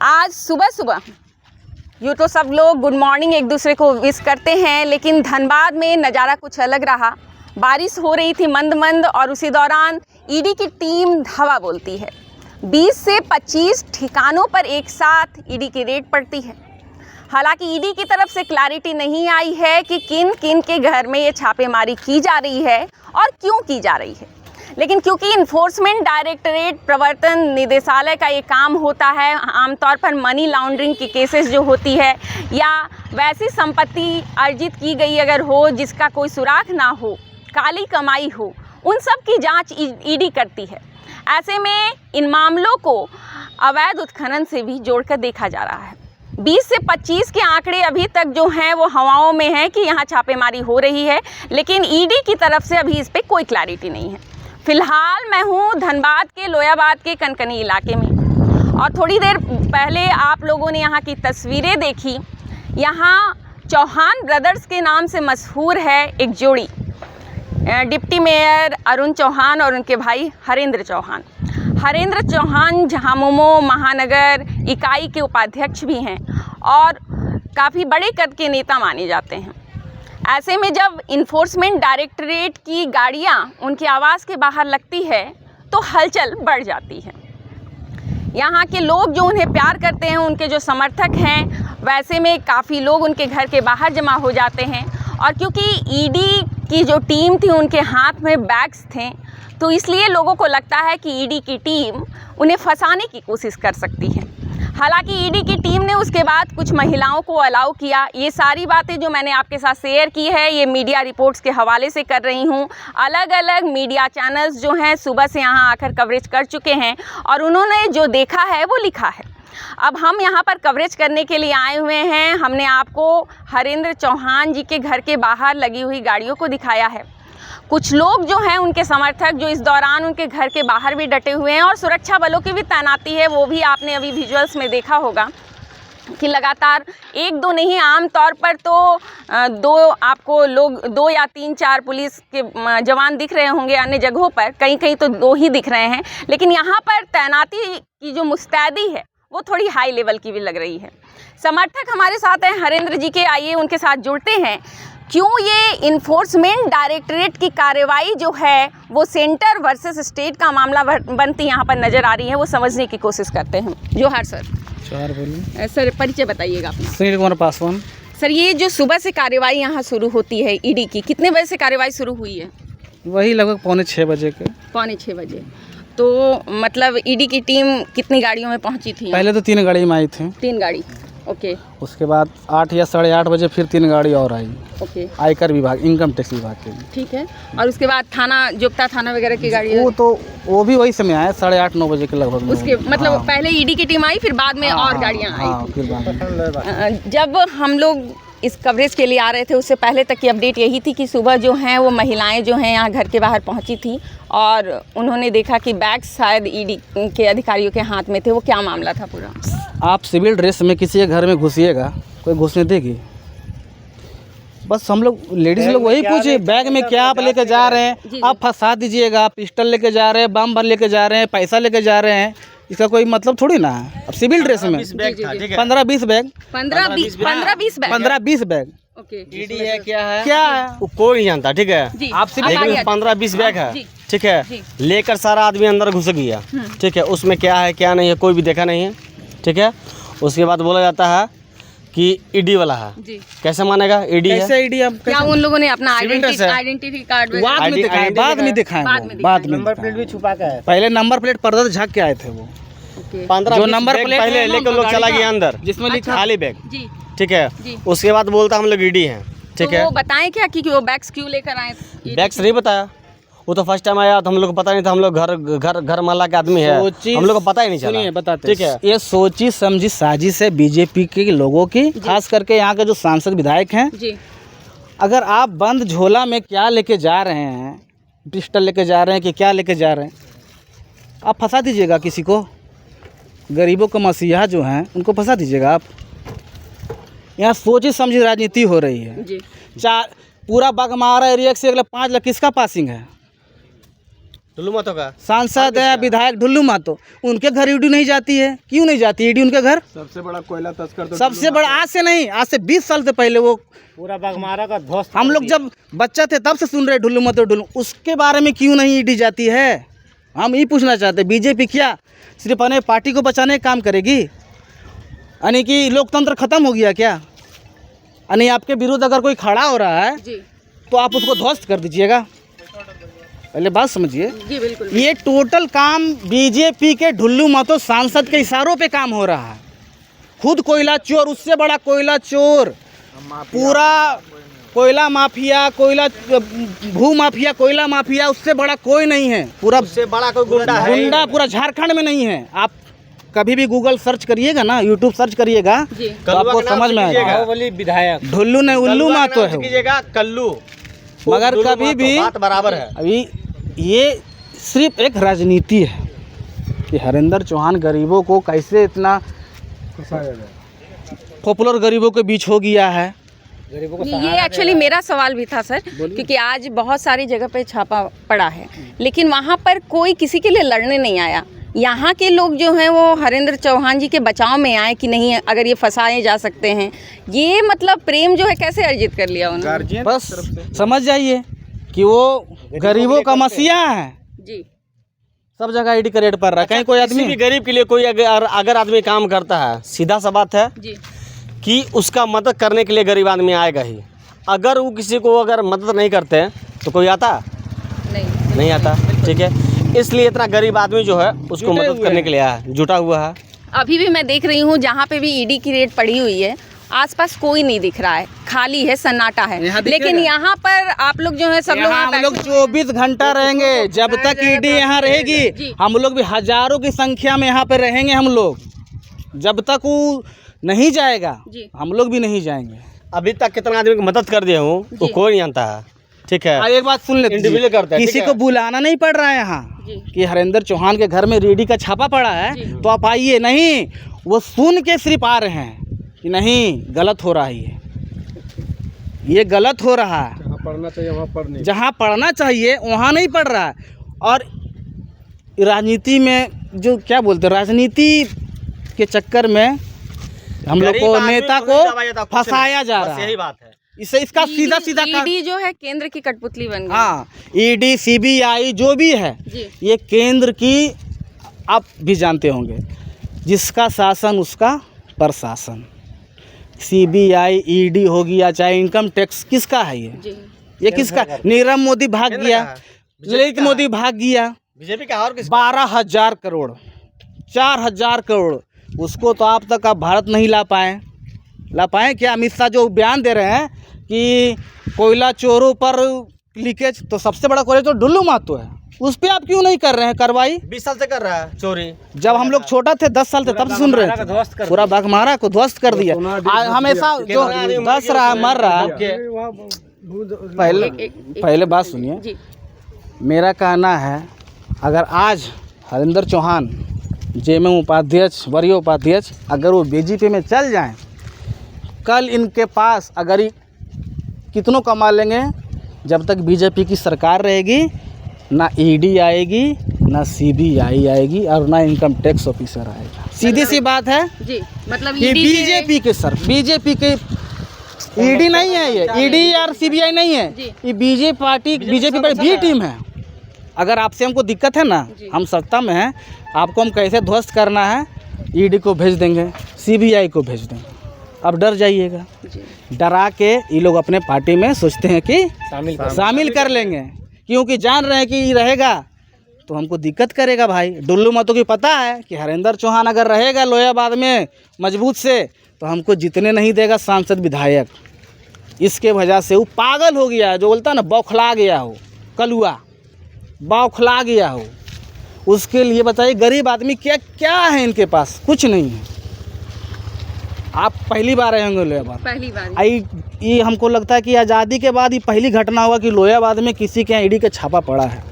आज सुबह सुबह यूँ तो सब लोग गुड मॉर्निंग एक दूसरे को विश करते हैं, लेकिन धनबाद में नज़ारा कुछ अलग रहा। बारिश हो रही थी मंद मंद और उसी दौरान ईडी की टीम धावा बोलती है। 20 से 25 ठिकानों पर एक साथ ईडी की रेड पड़ती है। हालांकि ईडी की तरफ से क्लैरिटी नहीं आई है कि किन किन के घर में ये छापेमारी की जा रही है और क्यों की जा रही है, लेकिन क्योंकि इन्फोर्समेंट डायरेक्टरेट प्रवर्तन निदेशालय का ये काम होता है, आमतौर पर मनी लॉन्ड्रिंग की केसेस जो होती है या वैसी संपत्ति अर्जित की गई अगर हो जिसका कोई सुराग ना हो, काली कमाई हो, उन सब की जांच ईडी करती है। ऐसे में इन मामलों को अवैध उत्खनन से भी जोड़कर देखा जा रहा है। 20 से 25 के आंकड़े अभी तक जो हैं वो हवाओं में हैं कि यहाँ छापेमारी हो रही है, लेकिन ईडी की तरफ से अभी इस पर कोई क्लैरिटी नहीं है। फ़िलहाल मैं हूँ धनबाद के लोयाबाद के कनकनी इलाके में और थोड़ी देर पहले आप लोगों ने यहाँ की तस्वीरें देखी। यहाँ चौहान ब्रदर्स के नाम से मशहूर है एक जोड़ी, डिप्टी मेयर अरुण चौहान और उनके भाई हरेंद्र चौहान। हरेंद्र चौहान झामुमो महानगर इकाई के उपाध्यक्ष भी हैं और काफ़ी बड़े कद के नेता माने जाते हैं। ऐसे में जब इन्फोर्समेंट डायरेक्टरेट की गाड़ियां उनके आवास के बाहर लगती है तो हलचल बढ़ जाती है। यहाँ के लोग जो उन्हें प्यार करते हैं, उनके जो समर्थक हैं, वैसे में काफ़ी लोग उनके घर के बाहर जमा हो जाते हैं। और क्योंकि ईडी की जो टीम थी उनके हाथ में बैग्स थे, तो इसलिए लोगों को लगता है कि ईडी की टीम उन्हें फंसाने की कोशिश कर सकती है। हालांकि ईडी की टीम ने उसके बाद कुछ महिलाओं को अलाउ किया। ये सारी बातें जो मैंने आपके साथ शेयर की है ये मीडिया रिपोर्ट्स के हवाले से कर रही हूँ। अलग अलग मीडिया चैनल्स जो हैं सुबह से यहाँ आकर कवरेज कर चुके हैं और उन्होंने जो देखा है वो लिखा है। अब हम यहाँ पर कवरेज करने के लिए आए हुए हैं। हमने आपको हरेंद्र चौहान जी के घर के बाहर लगी हुई गाड़ियों को दिखाया है। कुछ लोग जो हैं उनके समर्थक जो इस दौरान उनके घर के बाहर भी डटे हुए हैं और सुरक्षा बलों की भी तैनाती है, वो भी आपने अभी विजुअल्स में देखा होगा कि लगातार एक दो नहीं, आम तौर पर तो दो आपको लोग 2 या 3-4 पुलिस के जवान दिख रहे होंगे, अन्य जगहों पर कहीं कहीं तो 2 ही दिख रहे हैं, लेकिन यहाँ पर तैनाती की जो मुस्तैदी है वो थोड़ी हाई लेवल की भी लग रही है। समर्थक हमारे साथ हैं हरेंद्र जी के, आइए उनके साथ जुड़ते हैं। क्यों ये इन्फोर्समेंट डायरेक्टरेट की कार्रवाई जो है वो सेंटर वर्सेस स्टेट का मामला बनती यहाँ पर नज़र आ रही है, वो समझने की कोशिश करते हैं। जोहार सर। जोहार, बोलिए सर, परिचय बताइएगा अपना। सुनील कुमार पासवान। सर, ये जो सुबह से कार्रवाई यहाँ शुरू होती है ईडी की, कितने बजे से कार्रवाई शुरू हुई है? वही लगभग 5:45 बजे के। 5:45 बजे। तो मतलब ईडी की टीम कितनी गाड़ियों में पहुँची थी? पहले तो 3 गाड़ी में आई थी। 3 गाड़ी, ओके। उसके बाद 8 या 8:30 बजे फिर 3 गाड़ी और आई, ओके। आयकर विभाग, इनकम टैक्स विभाग के। ठीक है। और उसके बाद थाना जोगता थाना वगैरह की गाड़ी? वो भी वही समय आया 8:30-9 बजे के लगभग। उसके मतलब हाँ। पहले ईडी की टीम आई, फिर बाद में और गाड़ियाँ आई थी। जब हम लोग इस कवरेज के लिए आ रहे थे उससे पहले तक की अपडेट यही थी कि सुबह जो हैं वो महिलाएं जो हैं यहाँ घर के बाहर पहुँची थी और उन्होंने देखा कि बैग्स शायद ईडी के अधिकारियों के हाथ में थे। वो क्या मामला था पूरा? आप सिविल ड्रेस में किसी के घर में घुसिएगा, कोई घुसने देगी? बस हम लोग लेडीज लोग वही पूछे, बैग में क्या आप लेके जा रहे हैं? आप फंसा दीजिएगा, पिस्टल लेके जा रहे हैं, बम भर लेके जा रहे हैं, पैसा लेके जा रहे हैं, इसका कोई मतलब थोड़ी ना है। अब सिविल ड्रेस में 15-20 बैग, 15-20 बैग। ईडी है क्या है वो कोई नहीं जानता, ठीक है। आप सिविल 15-20 बैग है, ठीक है, लेकर सारा आदमी अंदर घुस गया, ठीक है। उसमें क्या है क्या नहीं है कोई भी देखा नहीं है, ठीक है। उसके बाद बोला जाता है कि ईडी वाला है, कैसे मानेगा ईडी है? ईडी क्या उन लोगों ने अपना आइडेंटिटी कार्ड बाद में दिखाएं, नंबर प्लेट भी छुपा के है। पहले नंबर प्लेट पर्दा झाँक के आए थे वो। 15 नंबर प्लेट पहले लेकर लोग चला गया अंदर, जिसमें लिखा खाली बैग, ठीक है। उसके बाद बोलता हम लोग ईडी हैं, ठीक है। वो बताएं क्या कि वो बैग्स क्यों लेकर आए? बैग्स नहीं बताया, वो तो फर्स्ट टाइम आया तो हम लोग को पता नहीं था। हम लोग घर महल्ला के आदमी है, हम लोग को पता ही नहीं चला। बताते, ठीक है। ये सोची समझी साजिश है बीजेपी के लोगों की, खास करके यहाँ के जो सांसद विधायक हैं जी। अगर आप बंद झोला में क्या लेके जा रहे हैं, पिस्टल लेके जा रहे हैं कि क्या लेके जा रहे हैं, आप फंसा दीजिएगा किसी को। गरीबों का मसीहा जो हैं उनको फंसा दीजिएगा आप। यहाँ सोची समझी राजनीति हो रही है जी। पूरा बगमारा एरिया से अगला 5 लाख किसका पासिंग है? टुल्लू महतो का सांसद है विधायक ढुल्लू महतो, उनके घर ईडी नहीं जाती है। क्यों नहीं जाती ईडी उनके घर? सबसे बड़ा कोयला तस्कर तो सबसे बड़ा, आज से नहीं, आज से 20 साल से पहले वो पूरा बाघमारा का ध्वस्त। हम लोग जब बच्चा थे तब से सुन रहे ढुल्लू महतो ढुल्लू, उसके बारे में क्यों नहीं ईडी जाती है? हम ये पूछना चाहते हैं। बीजेपी क्या सिर्फ अपने पार्टी को बचाने का काम करेगी? यानी कि लोकतंत्र खत्म हो गया क्या? यानी आपके विरुद्ध अगर कोई खड़ा हो रहा है जी तो आप उसको ध्वस्त कर दीजिएगा? पहले बात समझिए। जी बिल्कुल। ये टोटल काम बीजेपी के ढुल्लू महतो सांसद के इशारों पे काम हो रहा है। खुद कोयला चोर, उससे बड़ा कोयला चोर, पूरा कोयला माफिया, कोयला भू माफिया, कोयला माफिया, उससे बड़ा कोई नहीं है। पूरा उससे बड़ा कोई गुंडा है गुंडा पूरा झारखंड में नहीं है। आप कभी भी गूगल सर्च करिएगा ना, यूट्यूब सर्च करिएगा जी। तो आपको समझ में आएगा। बाहुबली विधायक ढुल्लू नहीं, उल्लू महतो है वो। कीजिएगा कल्लू, मगर टुल्लू कभी महतो, भी बात बराबर है। अभी ये सिर्फ एक राजनीति है कि हरेंद्र चौहान गरीबों को कैसे इतना पॉपुलर गरीबों के बीच हो गया है। गरीबों को ये एक्चुअली मेरा सवाल भी था सर, क्योंकि आज बहुत सारी जगह पे छापा पड़ा है, लेकिन वहाँ पर कोई किसी के लिए लड़ने नहीं आया। यहाँ के लोग जो हैं वो हरेंद्र चौहान जी के बचाव में आए कि नहीं, अगर ये फंसाए जा सकते हैं। ये मतलब प्रेम जो है कैसे अर्जित कर लिया उन्होंने? बस समझ जाइए कि वो गरीबों का मसीहा है। जी सब जगह ईडी का रेड पड़ रहा है। कहीं कोई किसी भी आदमी गरीब के लिए कोई अगर आदमी काम करता है, सीधा सा बात है जी कि उसका मदद करने के लिए गरीब आदमी आएगा ही। अगर वो किसी को अगर मदद नहीं करते तो कोई आता नहीं आता, ठीक है। इसलिए इतना गरीब आदमी जो है उसको जुटे मदद हुए करने हैं। के लिए आया, जुटा हुआ है। अभी भी मैं देख रही हूँ जहाँ पे भी ईडी की रेड पड़ी हुई है, आसपास कोई नहीं दिख रहा है, खाली है, सन्नाटा है। यहाँ दिखेगा? लेकिन यहाँ पर आप लोग जो है सब लोग यहाँ यहाँ हम लोग बैठे हुए हैं। 24 घंटा रहेंगे जब तक ईडी यहाँ जी। रहेगी। हम लोग भी हजारों की संख्या में यहाँ पे रहेंगे। हम लोग जब तक वो नहीं जाएगा जी। हम लोग भी नहीं जाएंगे। अभी तक कितना आदमी की मदद कर दिया हूँ तो जी। कोई नहीं जानता है, ठीक है। एक बात सुन लेते Individual करते हैं, किसी ठीक को है? बुलाना नहीं पड़ रहा है यहाँ जी। कि हरेंद्र चौहान के घर में ईडी का छापा पड़ा है जी। तो आप आइए, नहीं, वो सुन के सिर्फ आ रहे हैं कि नहीं गलत हो रहा है, ये गलत हो रहा है। जहाँ पढ़ना चाहिए वहाँ पढ़ नहीं। जहाँ पढ़ना चाहिए वहाँ नहीं पढ़ रहा है। और राजनीति में जो क्या बोलते हैं, राजनीति के चक्कर में हम लोग गरीब को, आदमी नेता को नहीं को दबाया जाता, कुछ फंसाया नहीं। जा बस रहा यही है। बात है। इससे इसका सीधा सीधा ईडी जो है केंद्र की कठपुतली बन गई। हाँ, ईडी सीबीआई जो भी है जी। ये केंद्र की, आप भी जानते होंगे, जिसका शासन उसका प्रशासन। सीबीआई ईडी हो गया, चाहे इनकम टैक्स, किसका है जी ये किसका? नीरव मोदी भाग केंद्र गया, का है। ललित मोदी भाग गया। बीजेपी का और किस 12,000 करोड़, 4,000 करोड़, उसको तो आप तक आप भारत नहीं ला पाए क्या? अमित शाह जो बयान दे रहे हैं कि कोयला चोरों पर लीकेज, तो सबसे बड़ा कोयला तो ढुल्लू महतो है, उस पर आप क्यों नहीं कर रहे हैं कार्रवाई? 20 साल से कर रहा है चोरी। जब हम लोग छोटा थे 10 साल थे तब से सुन रहे थे, पूरा बाघमारा को ध्वस्त कर दिया। हमेशा जो दस रहा मर रहा। पहले बात सुनिए, जी मेरा कहना है अगर आज हरेंद्र चौहान जेएमएम उपाध्यक्ष, वरीय उपाध्यक्ष, अगर वो बीजेपी में चल जाएं, कल इनके पास अगर कितनों कमा लेंगे, जब तक बीजेपी की सरकार रहेगी ना ईडी आएगी, ना सीबीआई आएगी, और ना इनकम टैक्स ऑफिसर आएगा। सीधी सी बात है जी, मतलब ये ईडी बीजेपी के सर, बीजेपी के ईडी नहीं है, ये ईडी और सीबीआई नहीं है, जी। ये बीजेपी पर बी टीम है। अगर आपसे हमको दिक्कत है ना, जी। हम सत्ता में हैं, आपको हम कैसे ध्वस्त करना है, ईडी को भेज देंगे, सीबीआई को भेज देंगे। अब डर जाइएगा, डरा के ये लोग अपने पार्टी में सोचते हैं कि शामिल कर लेंगे, क्योंकि जान रहे हैं कि ये रहेगा तो हमको दिक्कत करेगा। भाई ढुल्लू महतो की पता है कि हरेंद्र चौहान अगर रहेगा लोहियाबाद में मजबूत से, तो हमको जितने नहीं देगा सांसद विधायक। इसके वजह से वो पागल हो गया है, जो बोलता है ना, बौखला गया हो, कलुआ बौखला गया हो। उसके लिए बताइए गरीब आदमी क्या क्या है इनके पास? कुछ नहीं है। आप पहली बार आए होंगे लोहियाबाद, पहली बार। ये हमको लगता है कि आज़ादी के बाद ये पहली घटना हुआ कि लोहियाबाद में किसी के यहाँ ईडी का छापा पड़ा है।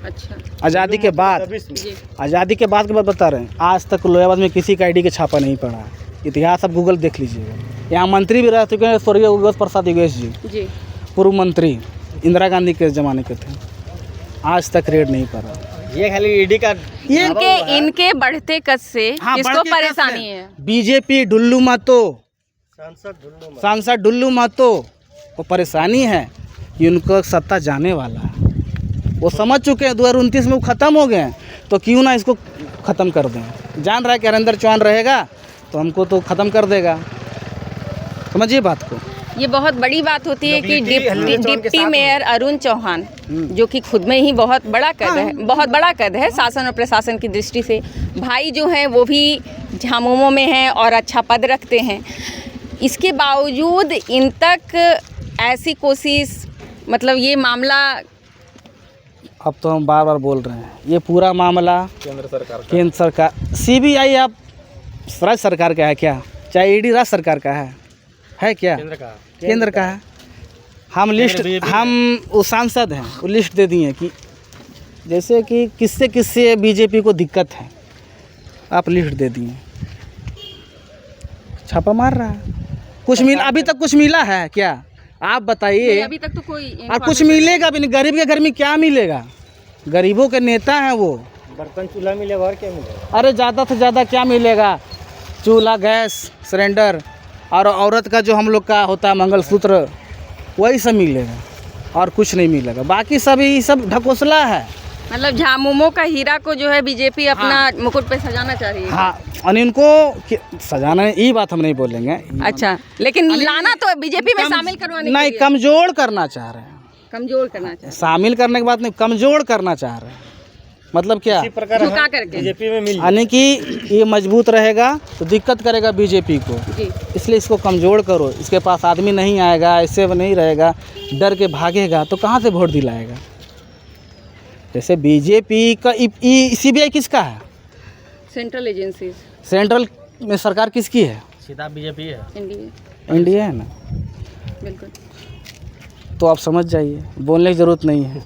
अच्छा आज़ादी के बाद, जी आज़ादी के बाद की बात बता रहे हैं, आज तक लोहियाबाद में किसी का ईडी का छापा नहीं पड़ा है। इतिहास आप गूगल देख लीजिएगा। यहाँ मंत्री भी रह चुके हैं, स्वर्गीय योगेश प्रसाद योगेश जी, जी पूर्व मंत्री, इंदिरा गांधी के ज़माने के थे। आज तक रेड नहीं पड़ा। ये खाली ईडी का इनके इनके बढ़ते कद से किसको परेशानी है? बीजेपी डुल्लू महतो, सांसद डुल्लू महतो को परेशानी है कि उनको सत्ता जाने वाला है। वो समझ चुके हैं 2029 में वो ख़त्म हो गए हैं, तो क्यों ना इसको ख़त्म कर दें। जान रहा है कि हरेंद्र चौहान रहेगा तो हमको तो ख़त्म कर देगा। समझिए बात को। ये बहुत बड़ी बात होती है कि डिप्टी मेयर अरुण चौहान, जो कि खुद में ही बहुत बड़ा कद है शासन और प्रशासन की दृष्टि से, भाई जो हैं वो भी झामुमो में हैं और अच्छा पद रखते हैं। इसके बावजूद इन तक ऐसी कोशिश, मतलब ये मामला, अब तो हम बार बार बोल रहे हैं, ये पूरा मामला केंद्र सरकार CBI आप राज्य सरकार का है क्या? चाहे ईडी राज्य सरकार का है क्या? केंद्र का है। हम वो सांसद हैं, वो लिस्ट दे दिए कि जैसे कि किससे किससे बीजेपी को दिक्कत है, आप लिस्ट दे दिए। छापा मार रहा है, कुछ मिला अभी तक? कुछ मिला है क्या? आप बताइए। अभी तक तो कोई कुछ मिलेगा भी नहीं। गरीब के घर में क्या मिलेगा? गरीबों के नेता हैं वो। बर्तन चूल्हा मिलेगा और क्या मिलेगा? अरे ज़्यादा से ज़्यादा क्या मिलेगा? चूल्हा, गैस सिलेंडर और औरत का जो हम लोग का होता है मंगलसूत्र, वही सब मिलेगा और कुछ नहीं मिलेगा। बाकी सभी सब ढकोसला है। मतलब झामुमो का हीरा को जो है बीजेपी अपना मुकुट पे सजाना चाह रही है। हाँ, और इनको सजाना, ये बात हम नहीं बोलेंगे। अच्छा, लेकिन लाना तो बीजेपी में शामिल करवाने नहीं, कमजोर करना चाह रहे हैं। कमजोर करना चाह रहे शामिल करने की बात नहीं, कमजोर करना चाह रहे हैं। मतलब क्या? इसी प्रकार झुका करके बीजेपी में मिल यानी कि ये मजबूत रहेगा तो दिक्कत करेगा बीजेपी को, जी। इसलिए इसको कमज़ोर करो। इसके पास आदमी नहीं आएगा, इससे नहीं रहेगा, डर के भागेगा तो कहाँ से वोट दिलाएगा? जैसे बीजेपी का CBI किसका है? सेंट्रल एजेंसी, सेंट्रल में सरकार किसकी है? सीधा बीजेपी है, इंडिया है ना। बिल्कुल। तो आप समझ जाइए, बोलने की ज़रूरत नहीं है।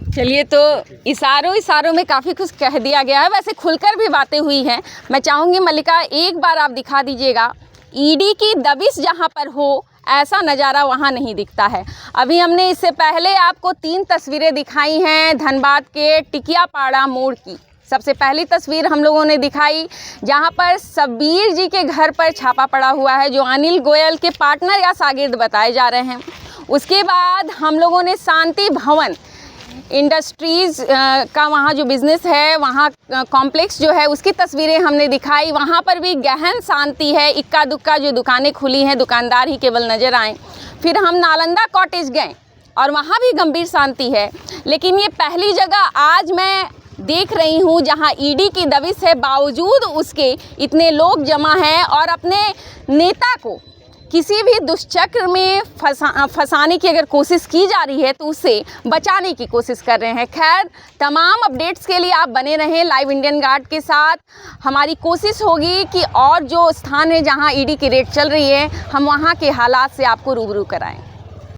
चलिए, तो इशारों में काफ़ी कुछ कह दिया गया है। वैसे खुलकर भी बातें हुई हैं। मैं चाहूँगी मल्लिका एक बार आप दिखा दीजिएगा, ईडी की दबिश जहाँ पर हो ऐसा नज़ारा वहाँ नहीं दिखता है। अभी हमने इससे पहले आपको 3 तस्वीरें दिखाई हैं धनबाद के टिकियापाड़ा मोड़ की। सबसे पहली तस्वीर हम लोगों ने दिखाई जहां पर शब्बीर जी के घर पर छापा पड़ा हुआ है, जो अनिल गोयल के पार्टनर या शागिर्द बताए जा रहे हैं। उसके बाद हम लोगों ने शांति भवन इंडस्ट्रीज़ का वहाँ जो बिज़नेस है, वहाँ कॉम्प्लेक्स जो है, उसकी तस्वीरें हमने दिखाई। वहाँ पर भी गहन शांति है, इक्का दुक्का जो दुकानें खुली हैं, दुकानदार ही केवल नज़र आए। फिर हम नालंदा कॉटेज गए और वहाँ भी गंभीर शांति है। लेकिन ये पहली जगह आज मैं देख रही हूँ जहाँ ईडी की दबिश है, बावजूद उसके इतने लोग जमा हैं और अपने नेता को किसी भी दुष्चक्र में फंसाने की अगर कोशिश की जा रही है तो उसे बचाने की कोशिश कर रहे हैं। खैर, तमाम अपडेट्स के लिए आप बने रहें लाइव इंडियन गार्ड के साथ। हमारी कोशिश होगी कि और जो स्थान है जहां ईडी की रेड चल रही है, हम वहां के हालात से आपको रूबरू कराएं।